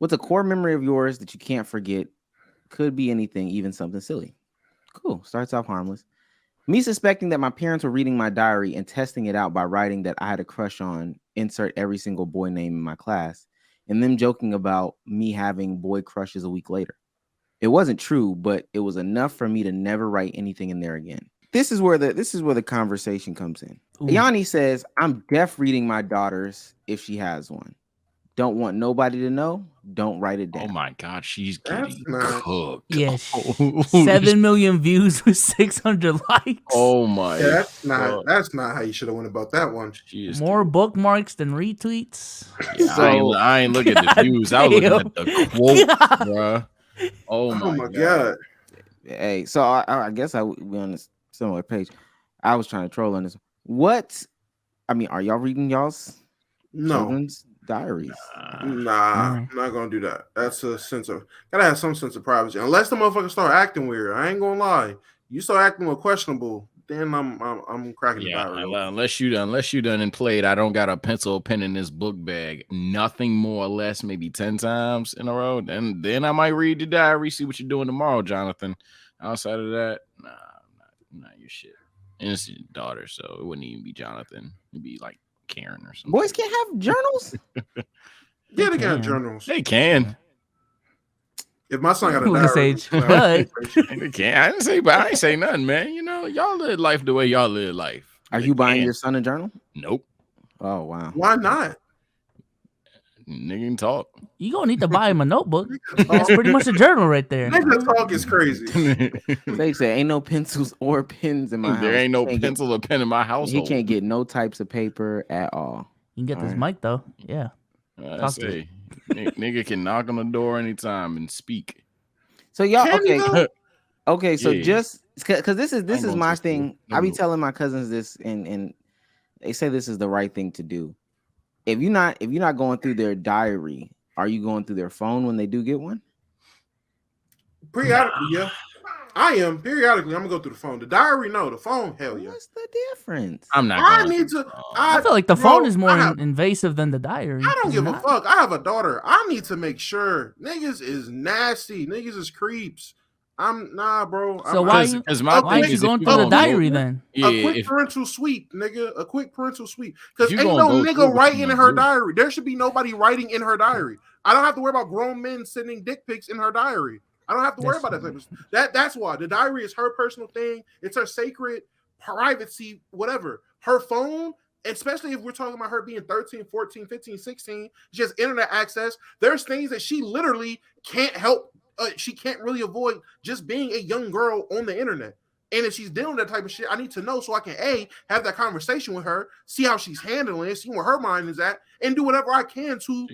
What's a core memory of yours that you can't forget? Could be anything, even something silly. Cool. Starts off harmless. Me suspecting that my parents were reading my diary and testing it out by writing that I had a crush on insert every single boy name in my class, and them joking about me having boy crushes a week later. It wasn't true, but it was enough for me to never write anything in there again. This is where the conversation comes in. Ooh. Yanni says, "I'm deaf reading my daughters if she has one. Don't want nobody to know. Don't write it down." Oh my God, she's That's getting not. cooked. Yeah, Holy 7 million views with 600 likes. Oh my. Yeah, that's not. God. That's not how you should have went about that one. She is More bookmarks than retweets. Yeah, So- I ain't looking at the views. I was looking at the quote, bruh. Oh Oh my my God. god. Hey, so I guess we on this similar page. I was trying to troll on this. What? I mean, are y'all reading y'all's No, children's diaries? nah, I'm not gonna do that. That's a sense of gotta have some sense of privacy. Unless the motherfucker start acting weird, I ain't gonna lie. You start acting more questionable, then I'm cracking the Yeah, diary. open. unless you done and played, I don't got a pencil or pen in this book bag. Nothing more or less, maybe 10 times in a row. Then I might read the diary, see what you're doing tomorrow, Jonathan. Outside of that, nah, not your shit. And it's your daughter, so it wouldn't even be Jonathan. It'd be like Karen or something. Boys can't have journals. Yeah, they got can. journals. They can. If my son got a Lucas diary, age, but They can. I didn't say, but I ain't say nothing, man. You know, y'all live life the way y'all live life. Are They you buying can. your son a journal? Nope. Oh wow. why not? Nigga can talk. you gonna need to buy him a notebook. That's pretty much a journal right there. Nigga talk is crazy. They say ain't no pencils or pens in my house. There ain't no He can't pencil or pen in my He household. can't get no types of paper at all. You can get this Alright. mic though. Yeah. I Talk to say, nigga can knock on the door anytime and speak. So y'all Can you okay? though? Okay, so Yeah. just because this is ain't going my to school. thing. No, I be no. telling my cousins this, and they say this is the right thing to do. If you're not going through their diary, are you going through their phone when they do get one? Periodically, yeah. I am periodically. I'm gonna go through the phone. The diary, no. The phone, hell yeah. What's the difference? I'm not. I going need to. to. I feel like the bro, phone is more I have- invasive than the diary. I don't Is it give a not? fuck. I have a daughter. I need to make sure niggas is nasty. Niggas is creeps. I'm nah, bro. So I'm, why I'm- you Because my why thing aren't you is, if going you through the gonna go- diary then? Yeah, a quick if parental sweep, nigga. A quick parental sweep. Because you ain't gonna no go through nigga what writing you in gonna her do. diary. There should be nobody writing in her diary. I don't have to worry about grown men sending dick pics in her diary. I don't have to worry That's about that type of stuff. That's why the diary is her personal thing. It's her sacred privacy, whatever. Her phone, especially if we're talking about her being 13, 14, 15, 16, just internet access, there's things that she literally can't help. She can't really avoid just being a young girl on the internet. And if she's dealing with that type of shit, I need to know so I can have that conversation with her, see how she's handling it, see where her mind is at, and do whatever I can to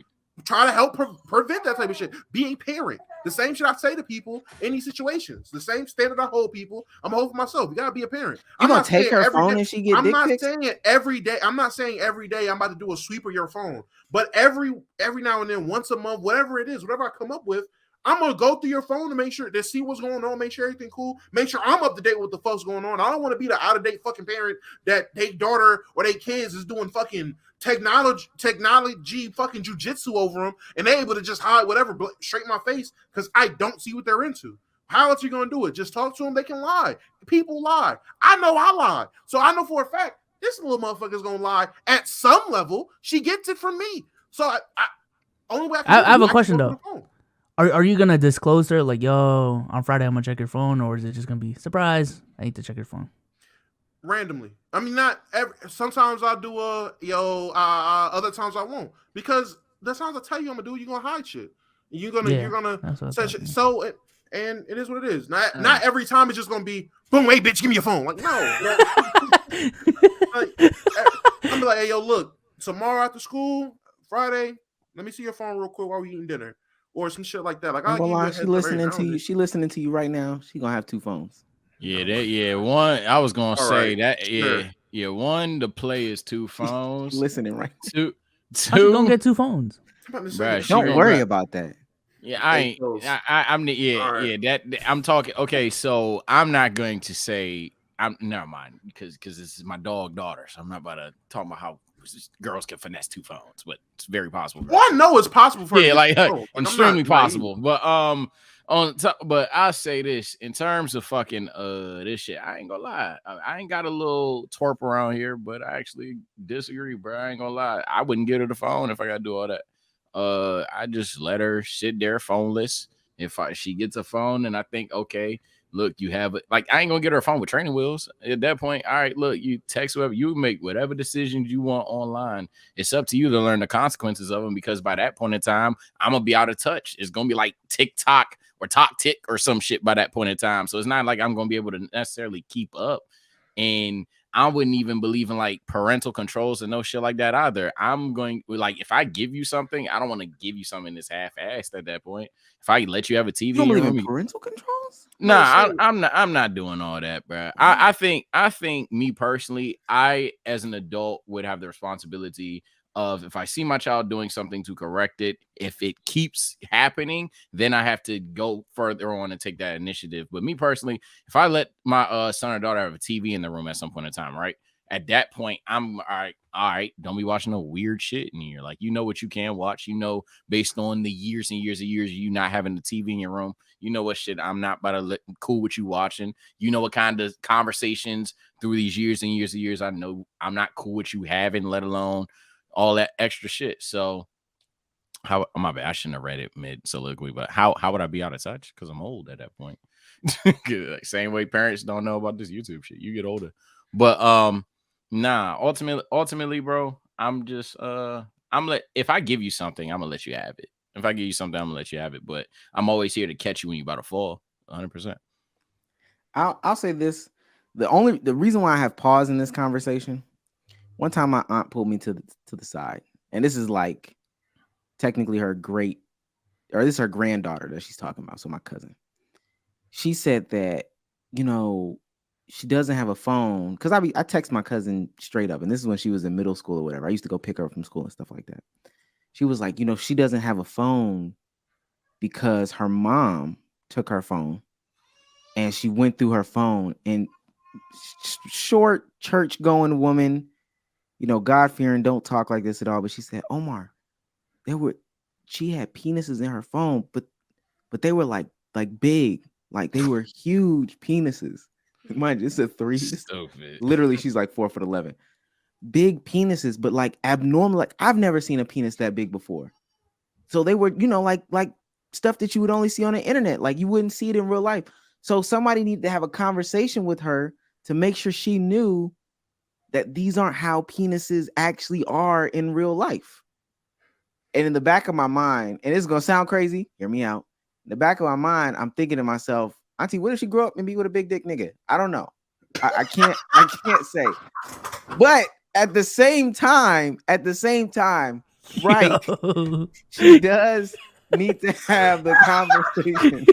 try to help prevent that type of shit. Be a parent. The same shit I say to people in these situations. The same standard I hold people. I'm holding for myself. You gotta be a parent. You gonna not take saying her every phone day- if she get I'm dick not pics? saying it every day. I'm not saying every day I'm about to do a sweep of your phone. But every now and then, once a month, whatever it is, whatever I come up with, I'm gonna go through your phone to make sure to see what's going on, make sure everything cool, make sure I'm up to date with what the fuck's going on. I don't want to be the out of date fucking parent that their daughter or their kids is doing fucking technology fucking jujitsu over them, and they're able to just hide whatever straight in my face because I don't see what they're into. How else are you gonna do it? Just talk to them. They can lie. People lie. I know I lied, so I know for a fact this little motherfucker's gonna lie at some level. She gets it from me. So I only way I have a can question, go though. to the phone. Are you gonna disclose her like, yo, on Friday I'm gonna check your phone, or is it just gonna be surprise? I need to check your phone. Randomly. I mean, not every. Sometimes I'll do other times I won't, because the times I tell you I'm gonna do, you're gonna hide shit. You're gonna That's what I say thought, shit. yeah. So and it is what it is. Not every time it's just gonna be boom. Hey, bitch, give me your phone. Like no. I'm like, hey, yo, look, tomorrow after school, Friday, let me see your phone real quick while we eating dinner, or some shit like that. Like, I'm I'll gonna give you a lie, heads she up listening every to now you. and She listening to you right now. She gonna have two phones. One. I was gonna All say right, that. sure. One. The play is two phones. Listening right. Two. How you gonna get two phones? I'm about to say Bruh, that she shit. Don't gonna worry grab- about that. Yeah, I Hey, ain't. close. I'm. Yeah, All right. yeah. That I'm talking. Okay, so I'm not going to say. I'm never mind because this is my daughter, so I'm not about to talk about how girls can finesse 2 phones, but it's very possible. Well, I know it's possible for Yeah, like I'm extremely not possible. But on top, but I'll say this in terms of fucking this shit, I ain't gonna lie. I ain't got a little twerp around here, but I actually disagree, bro. I ain't gonna lie. I wouldn't get her the phone if I gotta do all that. I just let her sit there phoneless. If she gets a phone and I think, okay, look, you have it. Like, I ain't gonna get her a phone with training wheels. At that point, all right, look, you text whoever, you make whatever decisions you want online. It's up to you to learn the consequences of them, because by that point in time, I'm gonna be out of touch. It's gonna be like TikTok or Tick or some shit by that point in time. So it's not like I'm gonna be able to necessarily keep up. And I wouldn't even believe in like parental controls and no shit like that either. I'm going, like, if I give you something, I don't want to give you something that's half-assed at that point. If I let you have a TV You don't in your believe in room, parental controls? nah, I'm not doing all that, bro. I think me personally, I as an adult would have the responsibility of, if I see my child doing something, to correct it. If it keeps happening, then I have to go further on and take that initiative. But me personally, if I let my son or daughter have a TV in the room at some point in time, right? At that point, I'm all right. Don't be watching no weird shit in here. Like, you know what you can watch. You know, based on the years and years and years of you not having the TV in your room, you know what shit I'm not about to let cool with you watching. You know what kind of conversations through these years and years and years I know I'm not cool with you having, let alone all that extra shit. So how, my bad, I shouldn't have read it mid soliloquy, but how would I be out of touch? Because I'm old at that point. Like, same way parents don't know about this YouTube shit. You get older. But nah, ultimately, bro, I'm just if I give you something, I'm gonna let you have it. If I give you something, I'm gonna let you have it. But I'm always here to catch you when you're about to fall. 100%. I'll say this. The reason why I have pause in this conversation, one time my aunt pulled me to the side, and this is like technically her this is her granddaughter that she's talking about. So my cousin, she said that, you know, she doesn't have a phone, because I text my cousin straight up, and this is when she was in middle school or whatever. I used to go pick her up from school and stuff like that. She was like, you know, she doesn't have a phone because her mom took her phone and she went through her phone, and short church going woman, you know, God fearing, don't talk like this at all. But she said, Omar, she had penises in her phone, but they were like big, like they were huge penises. Mind you, it's a 3. Stupid. Literally, she's like 4'11". Big penises, but like abnormal. Like, I've never seen a penis that big before. So they were, you know, like stuff that you would only see on the internet. Like, you wouldn't see it in real life. So somebody needed to have a conversation with her to make sure she knew that these aren't how penises actually are in real life. And in the back of my mind, and it's gonna sound crazy, hear me out. In the back of my mind, I'm thinking to myself, Auntie, what if she grow up and be with a big dick nigga? I don't know. I can't say. But at the same time, right, Yo. she does need to have the conversation.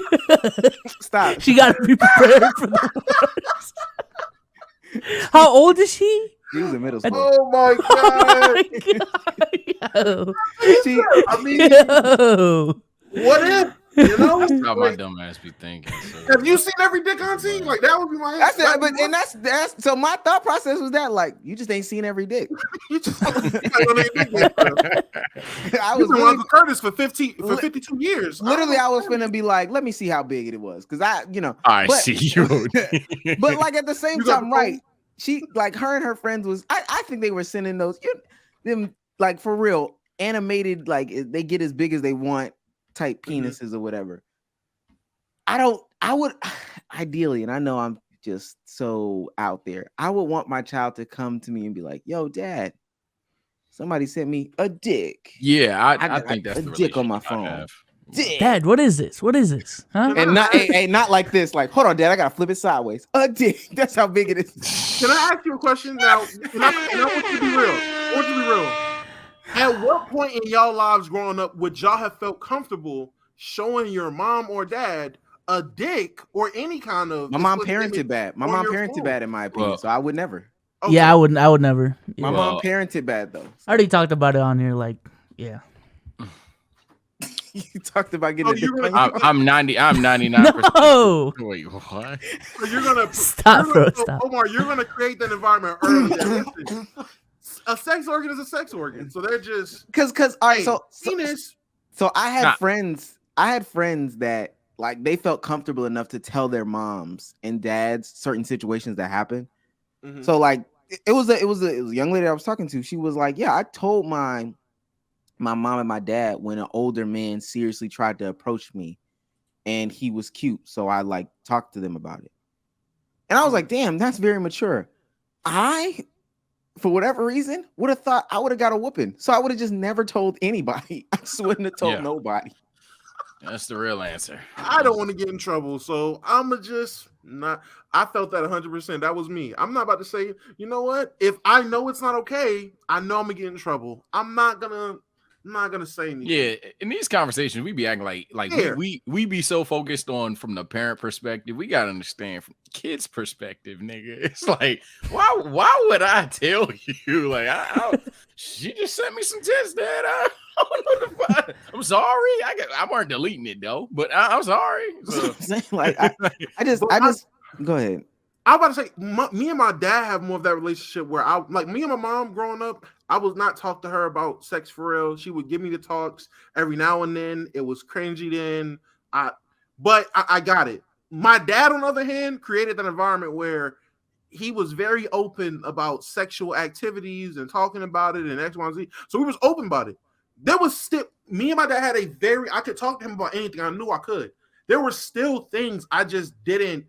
Stop. She got to be prepared for the worst. How old is she? She was in middle school. Oh my god! Yo. I mean, Yo. what if? You know, That's how my like, dumb ass be thinking. So. have you seen every dick on scene? Like, that would be my. That's it, but and that's so my thought process was that, like, you just ain't seen every dick. You just. I was was been really, Uncle Curtis for 52 years. literally, I was finna be like, let me see how big it was, because I but, see you. but like at the same You got time, the right? She, like, her and her friends was, I think they were sending them like, for real, animated, like, they get as big as they want type penises or whatever. I would ideally, and I know I'm just so out there, I would want my child to come to me and be like, yo, Dad, somebody sent me a dick. Yeah, I got think that's a the dick on my relationship I phone. have. Dick. Dad, what is this? What is this? Huh? And not like this. Like, hold on, Dad, I gotta flip it sideways. A dick. That's how big it is. Can I ask you a question now? And I want you to be real. I want you to be real. At what point in y'all lives growing up would y'all have felt comfortable showing your mom or dad a dick or any kind of? My mom parented bad. My on mom your parented phone? bad, in my opinion. Well, so I would never. Okay. Yeah, I would never. My Yeah. mom parented bad though. I already talked about it on here. Like, yeah. You talked about getting. I'm 99%. No. Wait, what? So you're gonna Stop, bro. so, Stop. Omar, you're gonna create that environment early. That, listen, A sex organ is a sex organ, so they're just Cause all right, hey, so penis. so I had Nah. friends. I had friends that like they felt comfortable enough to tell their moms and dads certain situations that happened. Mhm. So like it was a young lady I was talking to. She was like, "Yeah, I told my mom and my dad when an older man seriously tried to approach me, and he was cute, so I like talked to them about it." And I was like, "Damn, that's very mature." I, for whatever reason, would have thought I would have got a whooping, so I would have just never told anybody. I just wouldn't have told Yeah. nobody. That's the real answer. I don't want to get in trouble, so I'ma just not. I felt that 100%. That was me. I'm not about to say, you know what? If I know it's not okay, I know I'm gonna get in trouble. I'm not gonna say anything. Yeah, in these conversations, we be acting like Yeah. we be so focused on from the parent perspective. We gotta understand from the kid's perspective, nigga. It's like, why would I tell you? Like, she just sent me some tits, Dad. I don't know the fuck. I'm sorry. I weren't deleting it though, but I'm sorry. That's what So, I'm saying. Like I just go ahead. I was about to say, me and my dad have more of that relationship where I like me and my mom growing up. I was not talk to her about sex for real. She would give me the talks every now and then. It was cringy then. But I got it. My dad, on the other hand, created an environment where he was very open about sexual activities and talking about it and X, Y, and Z. So we was open about it. There was still me and my dad had I could talk to him about anything. I knew I could. There were still things I just didn't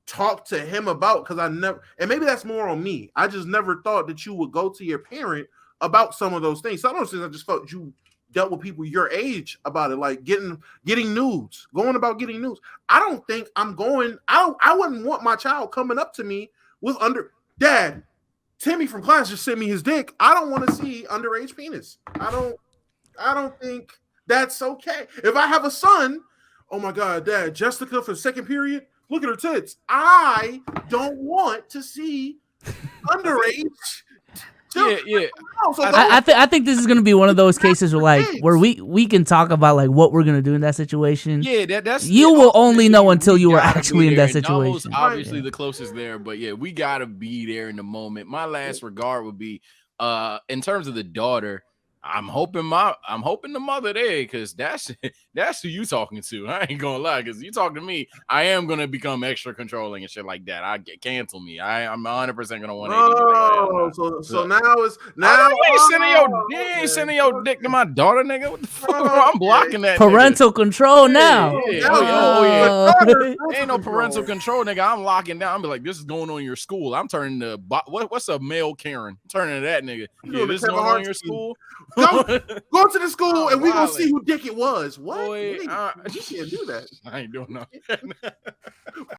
talk to him about because I never, and maybe that's more on me. I just never thought that you would go to your parent about some of those things. Some of those things I just felt you dealt with people your age about it, like getting nudes, going about getting nudes. I don't think I'm going. I wouldn't want my child coming up to me with Dad, Timmy from class just sent me his dick. I don't want to see underage penis. I don't think that's okay. If I have a son, oh my God, Dad, Jessica for the second period, look at her tits. I don't want to see underage. yeah. I think this is gonna be one of those cases where we can talk about like what we're gonna do in that situation. Yeah, that's you will only know until you are gotta actually be in there. that And Davo's situation. obviously the closest there, but yeah, we gotta be there in the moment. My last regard would be in terms of the daughter. I'm hoping the mother there, because that's who you talking to. I ain't gonna lie, because you talk to me, I am gonna become extra controlling and shit like that. Cancel me. I'm 100% gonna want to. So now it's you ain't sending your dick to my daughter, nigga. What the fuck? I'm blocking that. Parental control now. Yeah. Ain't no parental control, nigga. I'm locking down. I'm be like, this is going on in your school. I'm turning to what's a male Karen? Turning to that nigga. Yeah, this is going on in your school. Go to the school and we gonna see who dick it was. What? Boy, You can't do that. I ain't doing no.